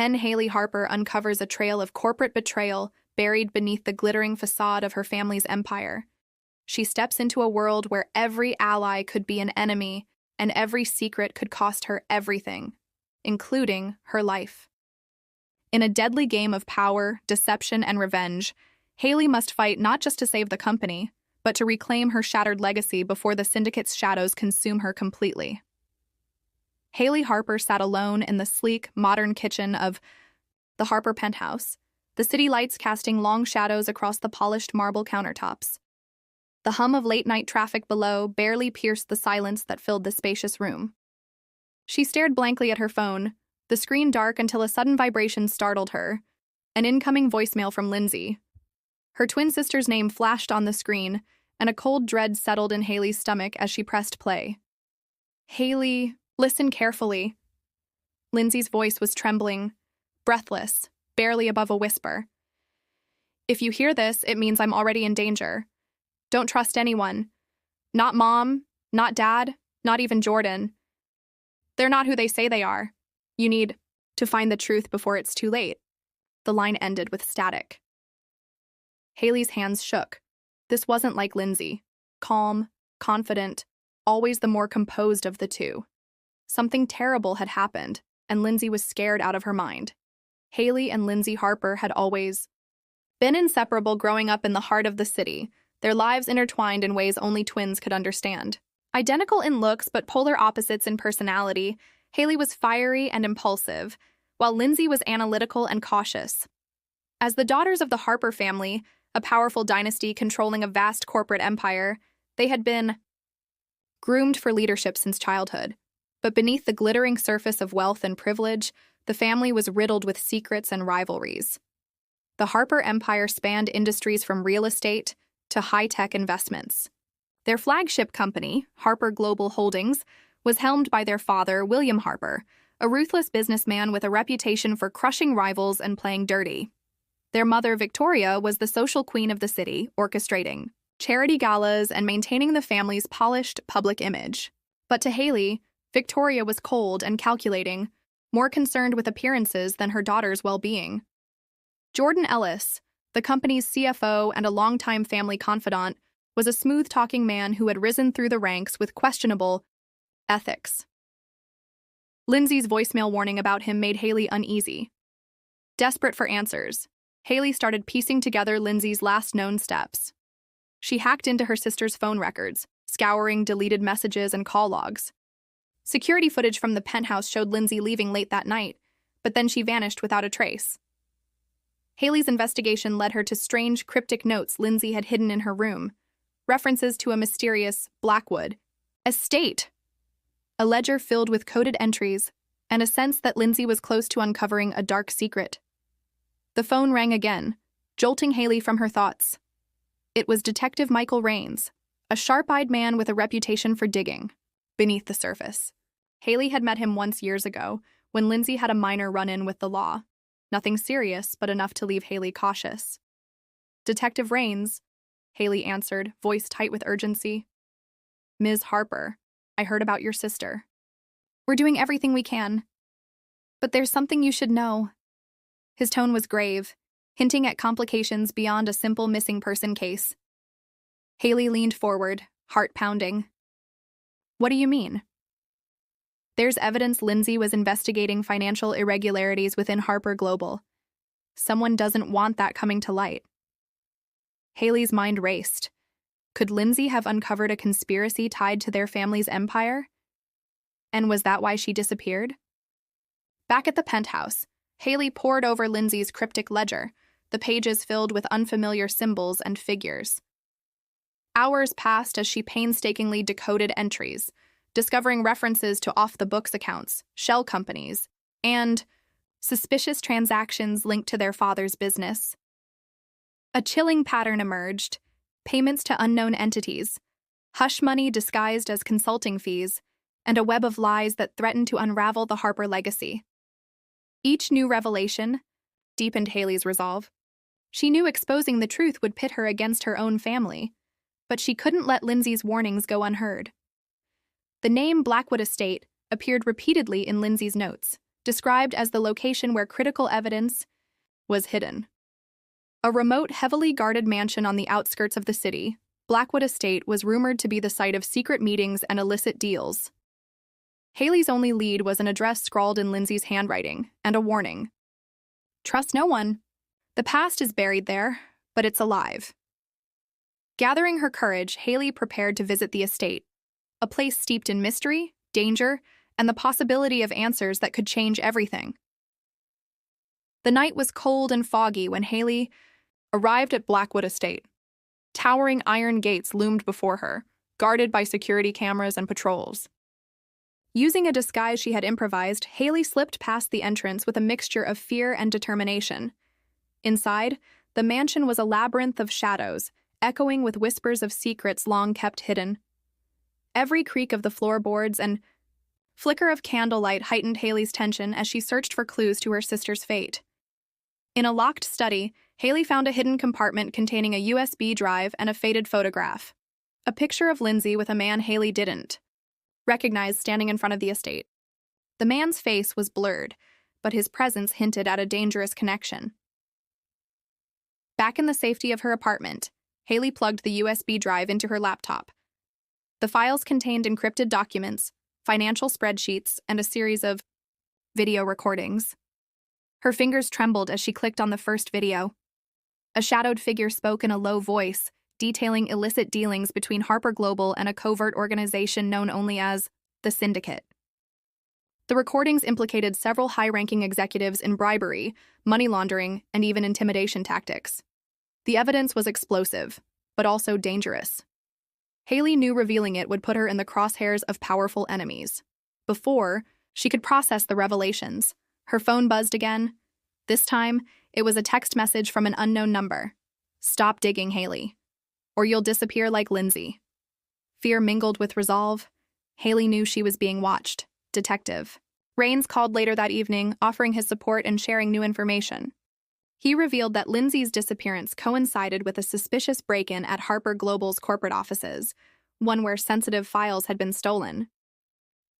Pen Haley Harper uncovers a trail of corporate betrayal buried beneath the glittering facade of her family's empire. She steps into a world where every ally could be an enemy and every secret could cost her everything, including her life. In a deadly game of power, deception, and revenge, Haley must fight not just to save the company, but to reclaim her shattered legacy before the syndicate's shadows consume her completely. Haley Harper sat alone in the sleek, modern kitchen of the Harper penthouse, the city lights casting long shadows across the polished marble countertops. The hum of late-night traffic below barely pierced the silence that filled the spacious room. She stared blankly at her phone, the screen dark until a sudden vibration startled her, an incoming voicemail from Lindsay. Her twin sister's name flashed on the screen, and a cold dread settled in Haley's stomach as she pressed play. "Haley, listen carefully." Lindsay's voice was trembling, breathless, barely above a whisper. "If you hear this, it means I'm already in danger. Don't trust anyone. Not Mom, not Dad, not even Jordan. They're not who they say they are. You need to find the truth before it's too late." The line ended with static. Haley's hands shook. This wasn't like Lindsay. Calm, confident, always the more composed of the two. Something terrible had happened, and Lindsay was scared out of her mind. Haley and Lindsay Harper had always been inseparable growing up in the heart of the city, their lives intertwined in ways only twins could understand. Identical in looks but polar opposites in personality, Haley was fiery and impulsive, while Lindsay was analytical and cautious. As the daughters of the Harper family, a powerful dynasty controlling a vast corporate empire, they had been groomed for leadership since childhood. But beneath the glittering surface of wealth and privilege, the family was riddled with secrets and rivalries. The Harper empire spanned industries from real estate to high-tech investments. Their flagship company, Harper Global Holdings, was helmed by their father, William Harper, a ruthless businessman with a reputation for crushing rivals and playing dirty. Their mother, Victoria, was the social queen of the city, orchestrating charity galas and maintaining the family's polished public image. But to Haley, Victoria was cold and calculating, more concerned with appearances than her daughter's well-being. Jordan Ellis, the company's CFO and a longtime family confidant, was a smooth-talking man who had risen through the ranks with questionable ethics. Lindsay's voicemail warning about him made Haley uneasy. Desperate for answers, Haley started piecing together Lindsay's last known steps. She hacked into her sister's phone records, scouring deleted messages and call logs. Security footage from the penthouse showed Lindsay leaving late that night, but then she vanished without a trace. Haley's investigation led her to strange, cryptic notes Lindsay had hidden in her room, references to a mysterious Blackwood estate, a ledger filled with coded entries, and a sense that Lindsay was close to uncovering a dark secret. The phone rang again, jolting Haley from her thoughts. It was Detective Michael Raines, a sharp-eyed man with a reputation for digging beneath the surface. Haley had met him once years ago, when Lindsay had a minor run-in with the law. Nothing serious, but enough to leave Haley cautious. "Detective Raines," Haley answered, voice tight with urgency. "Ms. Harper, I heard about your sister. We're doing everything we can. But there's something you should know." His tone was grave, hinting at complications beyond a simple missing person case. Haley leaned forward, heart pounding. "What do you mean?" "There's evidence Lindsay was investigating financial irregularities within Harper Global. Someone doesn't want that coming to light." Haley's mind raced. Could Lindsay have uncovered a conspiracy tied to their family's empire? And was that why she disappeared? Back at the penthouse, Haley pored over Lindsay's cryptic ledger, the pages filled with unfamiliar symbols and figures. Hours passed as she painstakingly decoded entries, discovering references to off-the-books accounts, shell companies, and suspicious transactions linked to their father's business. A chilling pattern emerged: payments to unknown entities, hush money disguised as consulting fees, and a web of lies that threatened to unravel the Harper legacy. Each new revelation deepened Haley's resolve. She knew exposing the truth would pit her against her own family, but she couldn't let Lindsay's warnings go unheard. The name Blackwood Estate appeared repeatedly in Lindsay's notes, described as the location where critical evidence was hidden. A remote, heavily guarded mansion on the outskirts of the city, Blackwood Estate was rumored to be the site of secret meetings and illicit deals. Haley's only lead was an address scrawled in Lindsay's handwriting and a warning. Trust no one. The past is buried there, but it's alive. Gathering her courage, Haley prepared to visit the estate, a place steeped in mystery, danger, and the possibility of answers that could change everything. The night was cold and foggy when Haley arrived at Blackwood Estate. Towering iron gates loomed before her, guarded by security cameras and patrols. Using a disguise she had improvised, Haley slipped past the entrance with a mixture of fear and determination. Inside, the mansion was a labyrinth of shadows, echoing with whispers of secrets long kept hidden. Every creak of the floorboards and flicker of candlelight heightened Haley's tension as she searched for clues to her sister's fate. In a locked study, Haley found a hidden compartment containing a USB drive and a faded photograph. A picture of Lindsay with a man Haley didn't recognize standing in front of the estate. The man's face was blurred, but his presence hinted at a dangerous connection. Back in the safety of her apartment, Haley plugged the USB drive into her laptop. The files contained encrypted documents, financial spreadsheets, and a series of video recordings. Her fingers trembled as she clicked on the first video. A shadowed figure spoke in a low voice, detailing illicit dealings between Harper Global and a covert organization known only as the Syndicate. The recordings implicated several high-ranking executives in bribery, money laundering, and even intimidation tactics. The evidence was explosive, but also dangerous. Haley knew revealing it would put her in the crosshairs of powerful enemies. Before she could process the revelations, her phone buzzed again. This time, it was a text message from an unknown number. "Stop digging, Haley, or you'll disappear like Lindsay." Fear mingled with resolve. Haley knew she was being watched. Detective Rains called later that evening, offering his support and sharing new information. He revealed that Lindsay's disappearance coincided with a suspicious break-in at Harper Global's corporate offices, one where sensitive files had been stolen.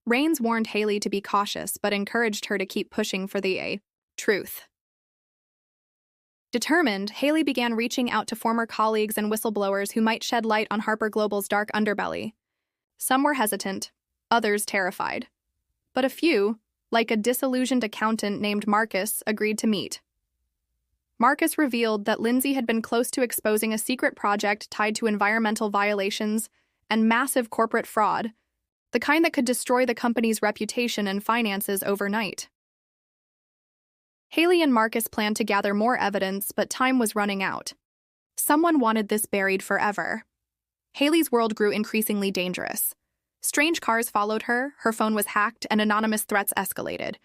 Rains warned Haley to be cautious, but encouraged her to keep pushing for the truth. Determined, Haley began reaching out to former colleagues and whistleblowers who might shed light on Harper Global's dark underbelly. Some were hesitant, others terrified. But a few, like a disillusioned accountant named Marcus, agreed to meet. Marcus revealed that Lindsay had been close to exposing a secret project tied to environmental violations and massive corporate fraud, the kind that could destroy the company's reputation and finances overnight. Haley and Marcus planned to gather more evidence, but time was running out. Someone wanted this buried forever. Haley's world grew increasingly dangerous. Strange cars followed her, her phone was hacked, and anonymous threats escalated.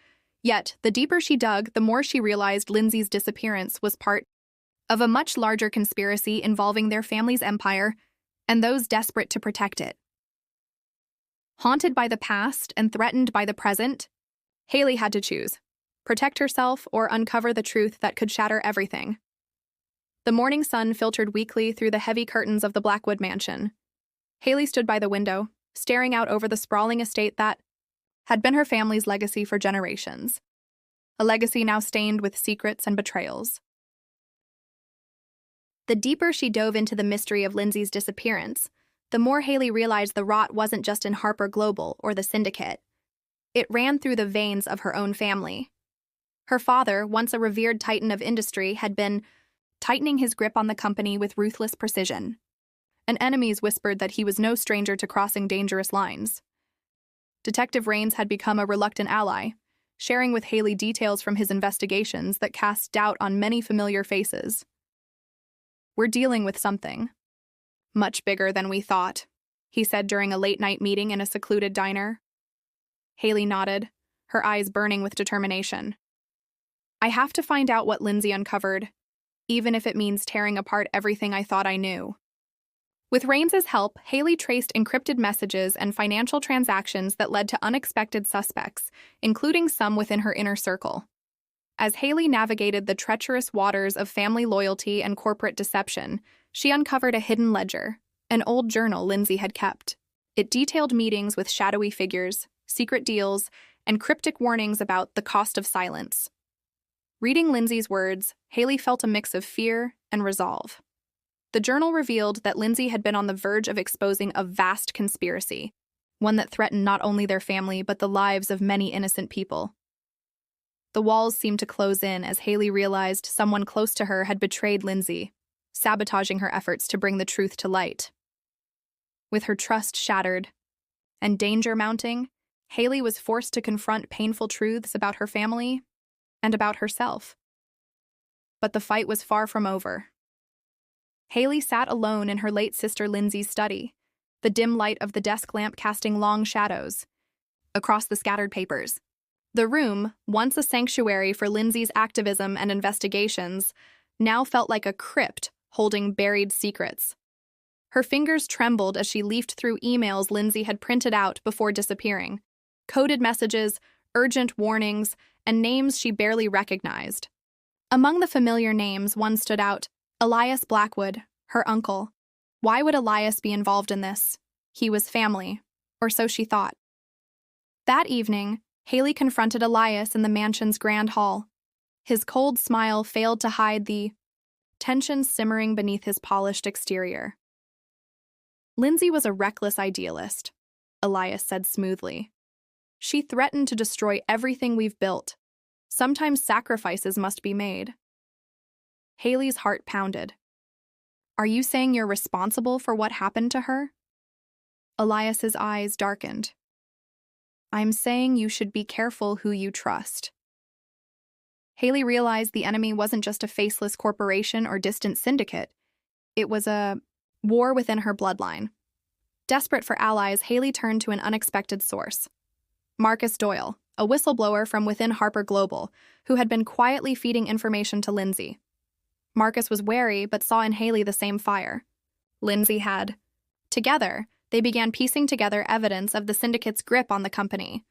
Yet, the deeper she dug, the more she realized Lindsay's disappearance was part of a much larger conspiracy involving their family's empire and those desperate to protect it. Haunted by the past and threatened by the present, Haley had to choose: protect herself or uncover the truth that could shatter everything. The morning sun filtered weakly through the heavy curtains of the Blackwood mansion. Haley stood by the window, staring out over the sprawling estate that had been her family's legacy for generations. A legacy now stained with secrets and betrayals. The deeper she dove into the mystery of Lindsay's disappearance, the more Haley realized the rot wasn't just in Harper Global or the Syndicate. It ran through the veins of her own family. Her father, once a revered titan of industry, had been tightening his grip on the company with ruthless precision. And enemies whispered that he was no stranger to crossing dangerous lines. Detective Rains had become a reluctant ally, sharing with Haley details from his investigations that cast doubt on many familiar faces. "We're dealing with something much bigger than we thought," he said during a late-night meeting in a secluded diner. Haley nodded, her eyes burning with determination. "I have to find out what Lindsay uncovered, even if it means tearing apart everything I thought I knew." With Rains's help, Haley traced encrypted messages and financial transactions that led to unexpected suspects, including some within her inner circle. As Haley navigated the treacherous waters of family loyalty and corporate deception, she uncovered a hidden ledger, an old journal Lindsay had kept. It detailed meetings with shadowy figures, secret deals, and cryptic warnings about the cost of silence. Reading Lindsay's words, Haley felt a mix of fear and resolve. The journal revealed that Lindsay had been on the verge of exposing a vast conspiracy, one that threatened not only their family but the lives of many innocent people. The walls seemed to close in as Haley realized someone close to her had betrayed Lindsay, sabotaging her efforts to bring the truth to light. With her trust shattered and danger mounting, Haley was forced to confront painful truths about her family and about herself. But the fight was far from over. Haley sat alone in her late sister Lindsay's study, the dim light of the desk lamp casting long shadows across the scattered papers. The room, once a sanctuary for Lindsay's activism and investigations, now felt like a crypt holding buried secrets. Her fingers trembled as she leafed through emails Lindsay had printed out before disappearing, coded messages, urgent warnings, and names she barely recognized. Among the familiar names, one stood out: Elias Blackwood, her uncle. Why would Elias be involved in this? He was family, or so she thought. That evening, Haley confronted Elias in the mansion's grand hall. His cold smile failed to hide the tension simmering beneath his polished exterior. Lindsay was a reckless idealist, Elias said smoothly. She threatened to destroy everything we've built. Sometimes sacrifices must be made. Haley's heart pounded. Are you saying you're responsible for what happened to her? Elias's eyes darkened. I'm saying you should be careful who you trust. Haley realized the enemy wasn't just a faceless corporation or distant syndicate. It was a war within her bloodline. Desperate for allies, Haley turned to an unexpected source. Marcus Doyle, a whistleblower from within Harper Global, who had been quietly feeding information to Lindsay. Marcus was wary but saw in Haley the same fire. Lindsay had. Together, they began piecing together evidence of the syndicate's grip on the company,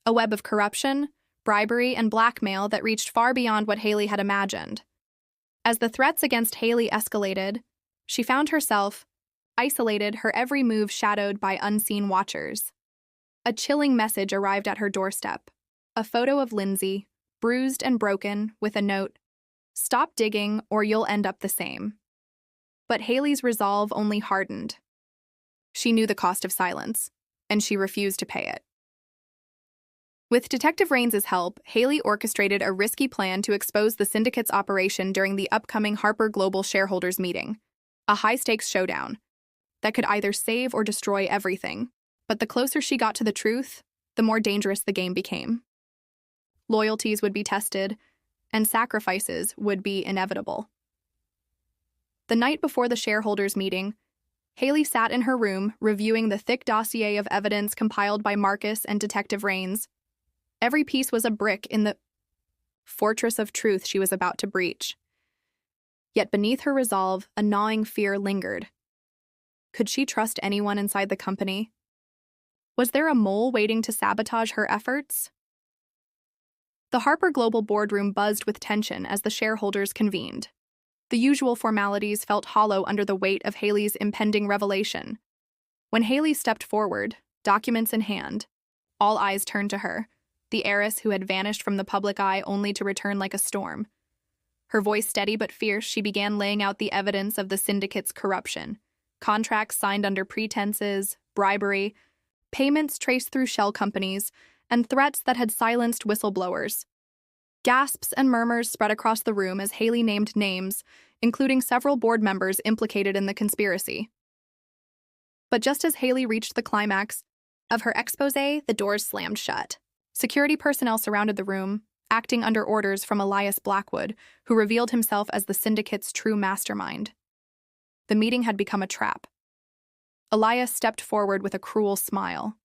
a web of corruption, bribery, and blackmail that reached far beyond what Haley had imagined. As the threats against Haley escalated, she found herself isolated, her every move shadowed by unseen watchers. A chilling message arrived at her doorstep, a photo of Lindsay, bruised and broken, with a note, "Stop digging or you'll end up the same." But Haley's resolve only hardened. She knew the cost of silence, and she refused to pay it. With Detective Raines's help, Haley orchestrated a risky plan to expose the syndicate's operation during the upcoming Harper Global shareholders meeting, a high-stakes showdown that could either save or destroy everything. But the closer she got to the truth, the more dangerous the game became. Loyalties would be tested, and sacrifices would be inevitable. The night before the shareholders meeting, Haley sat in her room reviewing the thick dossier of evidence compiled by Marcus and Detective Raines. Every piece was a brick in the fortress of truth she was about to breach. Yet beneath her resolve, a gnawing fear lingered. Could she trust anyone inside the company? Was there a mole waiting to sabotage her efforts? The Harper Global boardroom buzzed with tension as the shareholders convened. The usual formalities felt hollow under the weight of Haley's impending revelation. When Haley stepped forward, documents in hand, all eyes turned to her, the heiress who had vanished from the public eye only to return like a storm. Her voice steady but fierce, she began laying out the evidence of the syndicate's corruption. Contracts signed under pretenses, bribery, payments traced through shell companies, and threats that had silenced whistleblowers. Gasps and murmurs spread across the room as Haley named names, including several board members implicated in the conspiracy. But just as Haley reached the climax of her exposé, the doors slammed shut. Security personnel surrounded the room, acting under orders from Elias Blackwood, who revealed himself as the syndicate's true mastermind. The meeting had become a trap. Elias stepped forward with a cruel smile.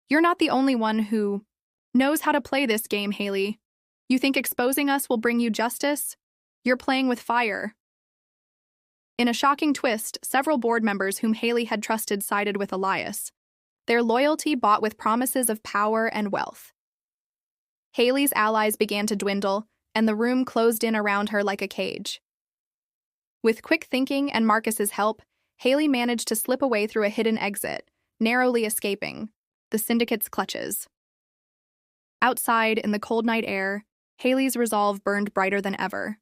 "You're not the only one who knows how to play this game, Haley. You think exposing us will bring you justice? You're playing with fire." In a shocking twist, several board members whom Haley had trusted sided with Elias, their loyalty bought with promises of power and wealth. Haley's allies began to dwindle, and the room closed in around her like a cage. With quick thinking and Marcus's help, Haley managed to slip away through a hidden exit, narrowly escaping the syndicate's clutches. Outside, in the cold night air, Haley's resolve burned brighter than ever.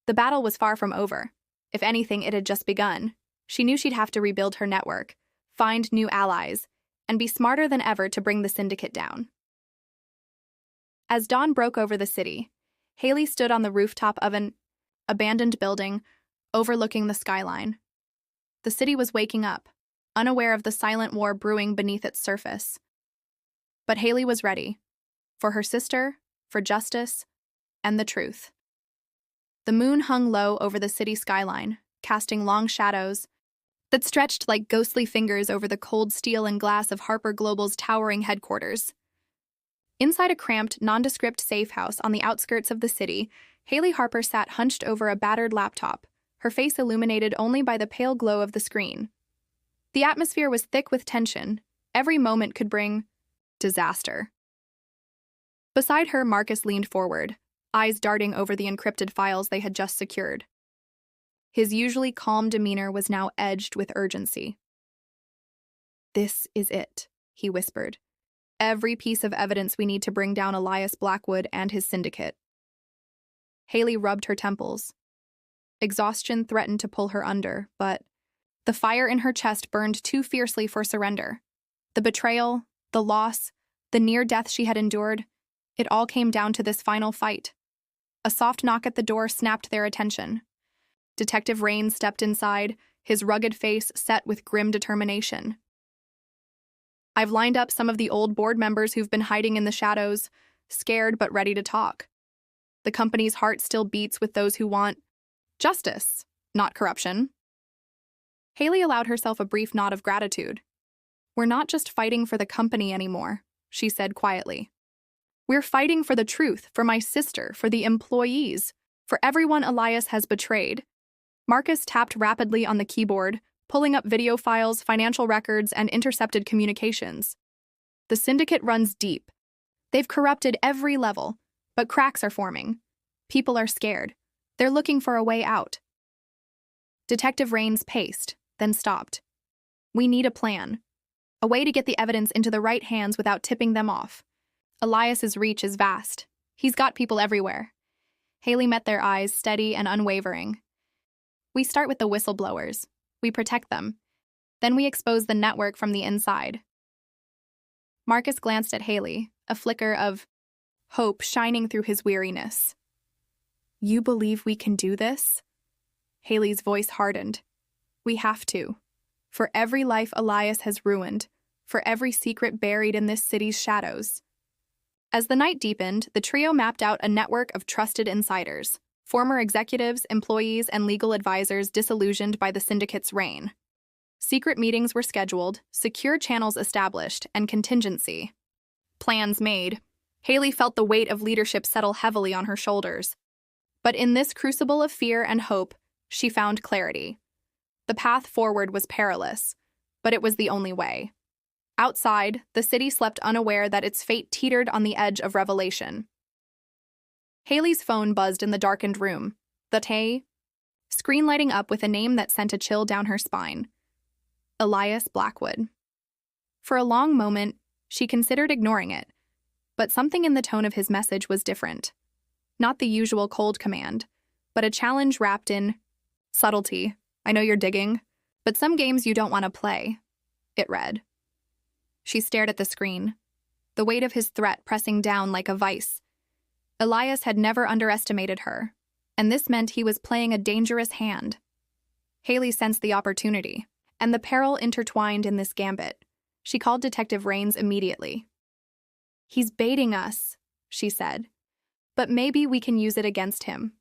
The battle was far from over. If anything, it had just begun. She knew she'd have to rebuild her network, find new allies, and be smarter than ever to bring the syndicate down. As dawn broke over the city, Haley stood on the rooftop of an abandoned building overlooking the skyline. The city was waking up, unaware of the silent war brewing beneath its surface. But Haley was ready. For her sister, for justice, and the truth. The moon hung low over the city skyline, casting long shadows that stretched like ghostly fingers over the cold steel and glass of Harper Global's towering headquarters. Inside a cramped, nondescript safe house on the outskirts of the city, Haley Harper sat hunched over a battered laptop, her face illuminated only by the pale glow of the screen. The atmosphere was thick with tension. Every moment could bring disaster. Beside her, Marcus leaned forward, eyes darting over the encrypted files they had just secured. His usually calm demeanor was now edged with urgency. "This is it," he whispered. "Every piece of evidence we need to bring down Elias Blackwood and his syndicate." Haley rubbed her temples. Exhaustion threatened to pull her under, but the fire in her chest burned too fiercely for surrender. The betrayal, the loss, the near death she had endured, it all came down to this final fight. A soft knock at the door snapped their attention. Detective Rains stepped inside, his rugged face set with grim determination. "I've lined up some of the old board members who've been hiding in the shadows, scared but ready to talk. The company's heart still beats with those who want justice, not corruption." Haley allowed herself a brief nod of gratitude. "We're not just fighting for the company anymore," she said quietly. "We're fighting for the truth, for my sister, for the employees, for everyone Elias has betrayed." Marcus tapped rapidly on the keyboard, pulling up video files, financial records, and intercepted communications. "The syndicate runs deep. They've corrupted every level, but cracks are forming. People are scared. They're looking for a way out." Detective Rains paced, then stopped. "We need a plan. A way to get the evidence into the right hands without tipping them off. Elias's reach is vast. He's got people everywhere." Haley met their eyes, steady and unwavering. "We start with the whistleblowers. We protect them. Then we expose the network from the inside." Marcus glanced at Haley, a flicker of hope shining through his weariness. "You believe we can do this?" Haley's voice hardened. "We have to. For every life Elias has ruined, for every secret buried in this city's shadows." As the night deepened, the trio mapped out a network of trusted insiders, former executives, employees, and legal advisors disillusioned by the syndicate's reign. Secret meetings were scheduled, secure channels established, and contingency plans made. Haley felt the weight of leadership settle heavily on her shoulders. But in this crucible of fear and hope, she found clarity. The path forward was perilous, but it was the only way. Outside, the city slept unaware that its fate teetered on the edge of revelation. Haley's phone buzzed in the darkened room, the screen lighting up with a name that sent a chill down her spine. Elias Blackwood. For a long moment, she considered ignoring it, but something in the tone of his message was different. Not the usual cold command, but a challenge wrapped in subtlety. "I know you're digging, but some games you don't want to play," it read. She stared at the screen, the weight of his threat pressing down like a vice. Elias had never underestimated her, and this meant he was playing a dangerous hand. Haley sensed the opportunity, and the peril intertwined in this gambit. She called Detective Rains immediately. "He's baiting us," she said, "but maybe we can use it against him."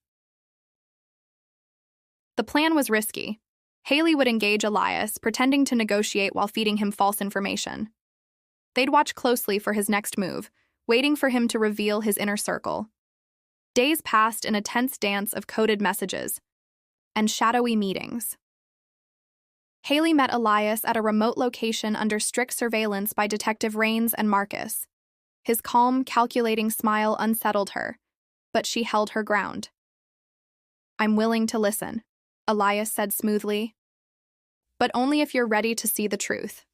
The plan was risky. Haley would engage Elias, pretending to negotiate while feeding him false information. They'd watch closely for his next move, waiting for him to reveal his inner circle. Days passed in a tense dance of coded messages and shadowy meetings. Haley met Elias at a remote location under strict surveillance by Detective Rains and Marcus. His calm, calculating smile unsettled her, but she held her ground. "I'm willing to listen," Elias said smoothly. "But only if you're ready to see the truth.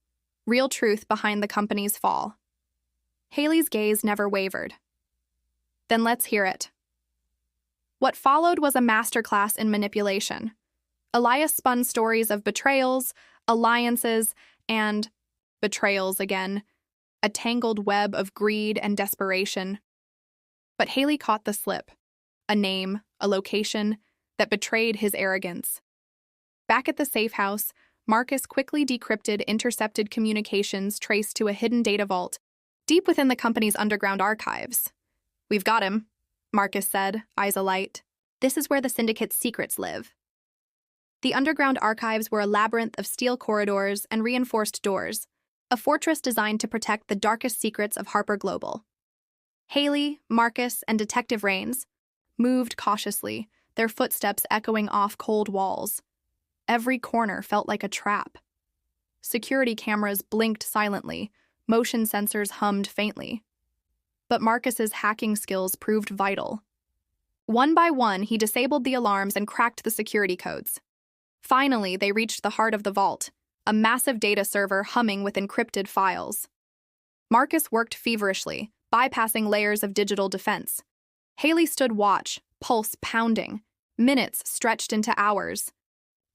Real truth behind the company's fall." Haley's gaze never wavered. Then let's hear it. What followed was a masterclass in manipulation. Elias spun stories of betrayals, alliances, and betrayals again, a tangled web of greed and desperation. But Haley caught the slip, a name, a location that betrayed his arrogance. Back at the safe house, Marcus quickly decrypted intercepted communications traced to a hidden data vault deep within the company's underground archives. "We've got him," Marcus said, eyes alight. "This is where the syndicate's secrets live." The underground archives were a labyrinth of steel corridors and reinforced doors, a fortress designed to protect the darkest secrets of Harper Global. Haley, Marcus, and Detective Rains moved cautiously, their footsteps echoing off cold walls. Every corner felt like a trap. Security cameras blinked silently, motion sensors hummed faintly. But Marcus's hacking skills proved vital. One by one, he disabled the alarms and cracked the security codes. Finally, they reached the heart of the vault, a massive data server humming with encrypted files. Marcus worked feverishly, bypassing layers of digital defense. Haley stood watch, pulse pounding. Minutes stretched into hours.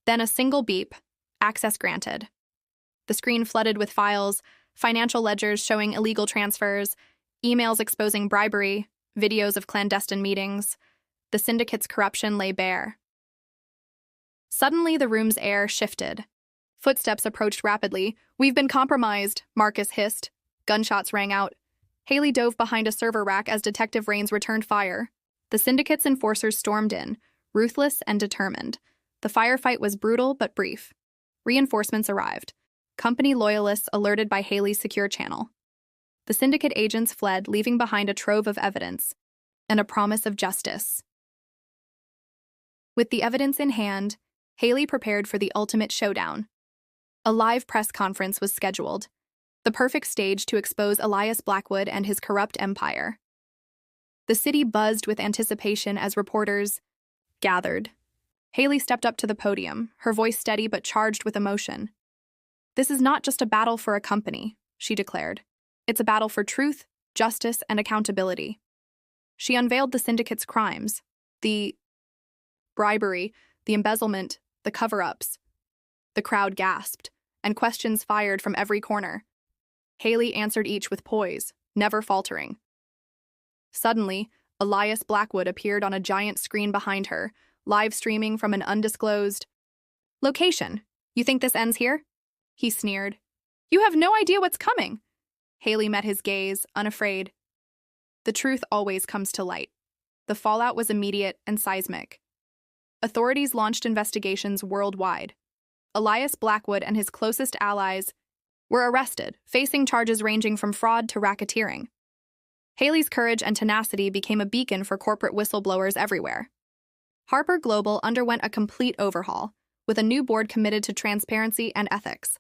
Then a single beep, access granted. The screen flooded with files, financial ledgers showing illegal transfers, emails exposing bribery, videos of clandestine meetings. The syndicate's corruption lay bare. Suddenly, the room's air shifted. Footsteps approached rapidly. "We've been compromised," Marcus hissed. Gunshots rang out. Haley dove behind a server rack as Detective Rains returned fire. The syndicate's enforcers stormed in, ruthless and determined. The firefight was brutal but brief. Reinforcements arrived. Company loyalists alerted by Haley's secure channel. The syndicate agents fled, leaving behind a trove of evidence and a promise of justice. With the evidence in hand, Haley prepared for the ultimate showdown. A live press conference was scheduled, the perfect stage to expose Elias Blackwood and his corrupt empire. The city buzzed with anticipation as reporters gathered. Haley stepped up to the podium, her voice steady but charged with emotion. "This is not just a battle for a company," she declared. "It's a battle for truth, justice, and accountability." She unveiled the syndicate's crimes, the bribery, the embezzlement, the cover-ups. The crowd gasped, and questions fired from every corner. Haley answered each with poise, never faltering. Suddenly, Elias Blackwood appeared on a giant screen behind her, live streaming from an undisclosed location. "You think this ends here?" he sneered. "You have no idea what's coming." Haley met his gaze, unafraid. The truth always comes to light. The fallout was immediate and seismic. Authorities launched investigations worldwide. Elias Blackwood and his closest allies were arrested, facing charges ranging from fraud to racketeering. Haley's courage and tenacity became a beacon for corporate whistleblowers everywhere. Harper Global underwent a complete overhaul, with a new board committed to transparency and ethics.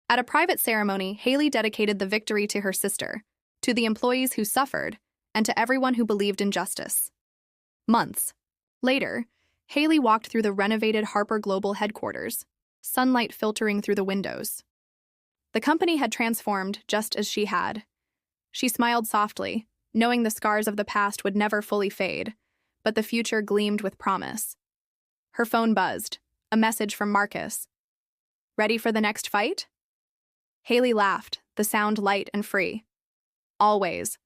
At a private ceremony, Haley dedicated the victory to her sister, to the employees who suffered, and to everyone who believed in justice. Months later, Haley walked through the renovated Harper Global headquarters, sunlight filtering through the windows. The company had transformed just as she had. She smiled softly, knowing the scars of the past would never fully fade, but the future gleamed with promise. Her phone buzzed, a message from Marcus. "Ready for the next fight?" Haley laughed, the sound light and free. "Always,"